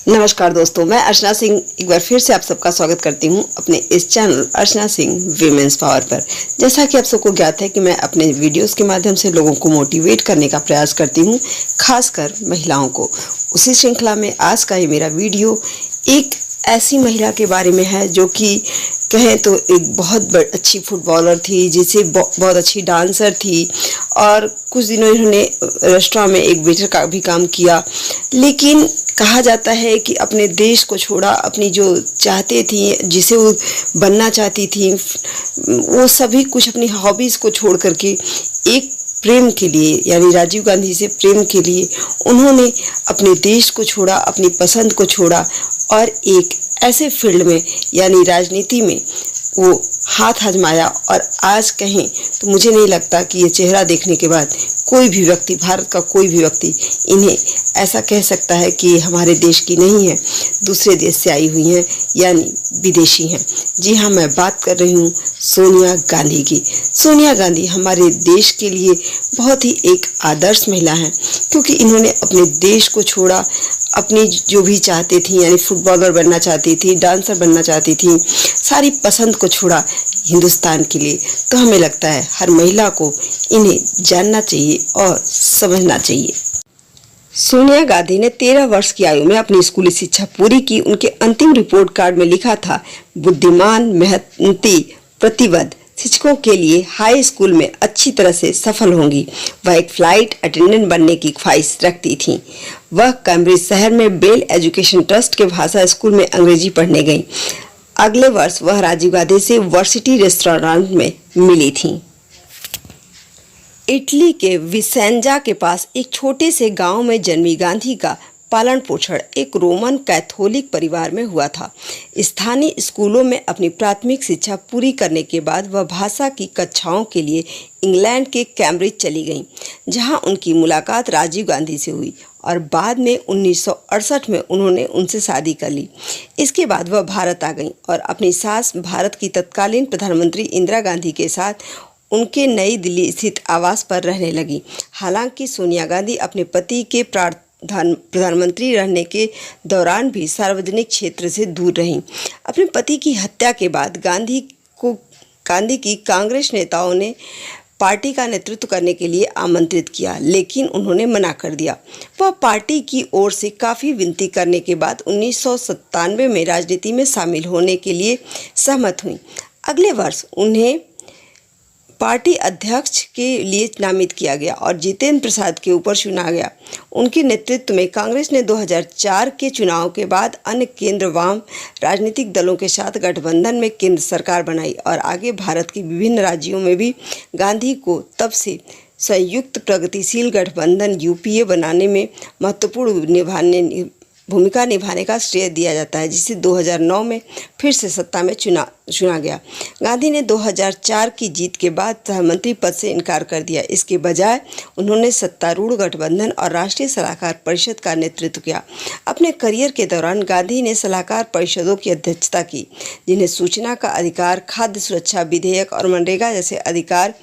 नमस्कार दोस्तों, मैं अर्चना सिंह एक बार फिर से आप सबका स्वागत करती हूं अपने इस channel Archana Singh women's power पर। जैसा कि आप सबको ज्ञात है कि मैं अपने वीडियोस के माध्यम से लोगों को मोटिवेट करने का प्रयास करती हूं, खासकर महिलाओं को। उसी श्रृंखला में आज का ये मेरा वीडियो एक ऐसी महिला के बारे में है जो कि कहें तो एक बहुत अच्छी फुटबॉलर थी, जिसे बहुत अच्छी डांसर थी और कुछ दिनों इन्होंने रेस्टोरेंट में एक वेटर का भी काम किया। लेकिन कहा जाता है कि अपने देश को छोड़ा, अपनी जो चाहते थी, जिसे वो बनना चाहती थी, वो सभी कुछ अपनी हॉबीज़ को छोड़ करके एक प्रेम के लिए, यानी राजीव गांधी से प्रेम के लिए उन्होंने अपने देश को छोड़ा, अपनी पसंद को छोड़ा और एक ऐसे फील्ड में यानी राजनीति में वो हाथ आजमाया। और आज कहें तो मुझे नहीं लगता कि ये चेहरा देखने के बाद कोई भी व्यक्ति, भारत का कोई भी व्यक्ति इन्हें ऐसा कह सकता है कि हमारे देश की नहीं है, दूसरे देश से आई हुई हैं, यानी विदेशी हैं। जी हाँ, मैं बात कर रही हूँ सोनिया गांधी की। सोनिया गांधी हमारे देश के लिए बहुत ही एक आदर्श महिला हैं, क्योंकि इन्होंने अपने देश को छोड़ा, अपनी जो भी चाहती थी, यानी फुटबॉलर बनना चाहती थी, डांसर बनना चाहती थी, सारी पसंद को छोड़ा हिंदुस्तान के लिए। तो हमें लगता है हर महिला को इन्हें जानना चाहिए और समझना चाहिए। सोनिया गांधी ने 13 वर्ष की आयु में अपनी स्कूली शिक्षा पूरी की। उनके अंतिम रिपोर्ट कार्ड में लिखा था, बुद्धिमान, मेहनती, प्रतिबद्ध शिक्षकों के लिए हाई स्कूल में अच्छी तरह से सफल होंगी। वह एक फ्लाइट अटेंडेंट बनने की ख्वाहिश रखती थीं। वह कैम्ब्रिज शहर में बेल एजुकेशन ट्रस्ट के भाषा स्कूल में अंग्रेजी पढ़ने गईं। अगले वर्ष वह राजीव गांधी से वर्सिटी रेस्टोरेंट में मिली थीं। इटली के विसेंजा के पास एक छोटे से गांव में जन्मी गांधी का पालन पोषण एक रोमन कैथोलिक परिवार में हुआ था। स्थानीय स्कूलों में अपनी प्राथमिक शिक्षा पूरी करने के बाद वह भाषा की कक्षाओं के लिए इंग्लैंड के कैम्ब्रिज चली गईं, जहां उनकी मुलाकात राजीव गांधी से हुई और बाद में 1968 में उन्होंने उनसे शादी कर ली। इसके बाद वह भारत आ गईं और अपनी सास, भारत की तत्कालीन प्रधानमंत्री इंदिरा गांधी के साथ उनके नई दिल्ली स्थित आवास पर रहने लगी। हालांकि सोनिया गांधी अपने पति के प्रधानमंत्री रहने के दौरान भी सार्वजनिक क्षेत्र से दूर रहीं। अपने पति की हत्या के बाद गांधी की कांग्रेस नेताओं ने पार्टी का नेतृत्व करने के लिए आमंत्रित किया, लेकिन उन्होंने मना कर दिया। वह पार्टी की ओर से काफ़ी विनती करने के बाद 1997 में राजनीति में शामिल होने के लिए सहमत हुई। अगले वर्ष उन्हें पार्टी अध्यक्ष के लिए नामित किया गया और जितेंद्र प्रसाद के ऊपर चुना गया। उनके नेतृत्व में कांग्रेस ने 2004 के चुनाव के बाद अन्य केंद्र वाम राजनीतिक दलों के साथ गठबंधन में केंद्र सरकार बनाई और आगे भारत के विभिन्न राज्यों में भी गांधी को तब से संयुक्त प्रगतिशील गठबंधन यूपीए बनाने में महत्वपूर्ण भूमिका निभाने का श्रेय दिया जाता है, जिसे 2009 में फिर से सत्ता में चुना गया। गांधी ने 2004 की जीत के बाद प्रधानमंत्री पद से इनकार कर दिया। इसके बजाय उन्होंने सत्तारूढ़ गठबंधन और राष्ट्रीय सलाहकार परिषद का नेतृत्व किया। अपने करियर के दौरान गांधी ने सलाहकार परिषदों की अध्यक्षता की, जिन्हें सूचना का अधिकार, खाद्य सुरक्षा विधेयक और मनरेगा जैसे अधिकार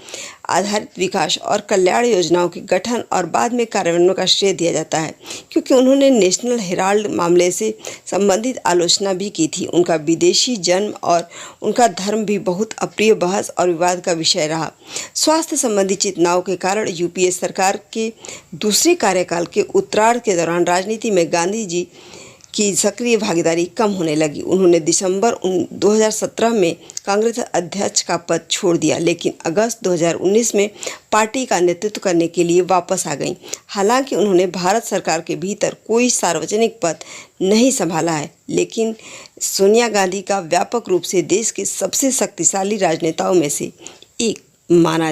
आधारित विकास और कल्याण योजनाओं के गठन और बाद में कार्यान्वयन का श्रेय दिया जाता है, क्योंकि उन्होंने नेशनल हेराल्ड मामले से संबंधित आलोचना भी की थी। उनका विदेशी जन्म और उनका धर्म भी बहुत अप्रिय बहस और विवाद का विषय रहा। स्वास्थ्य संबंधी चिंताओं के कारण यूपीए सरकार के दूसरे कार्यकाल के उत्तरार्ध के दौरान राजनीति में गांधी जी की सक्रिय भागीदारी कम होने लगी। उन्होंने दिसंबर 2017 में कांग्रेस अध्यक्ष का पद छोड़ दिया, लेकिन अगस्त 2019 में पार्टी का नेतृत्व करने के लिए वापस आ गईं। हालांकि उन्होंने भारत सरकार के भीतर कोई सार्वजनिक पद नहीं संभाला है, लेकिन सोनिया गांधी का व्यापक रूप से देश के सबसे शक्तिशाली राजनेताओं में से एक माना जाता है।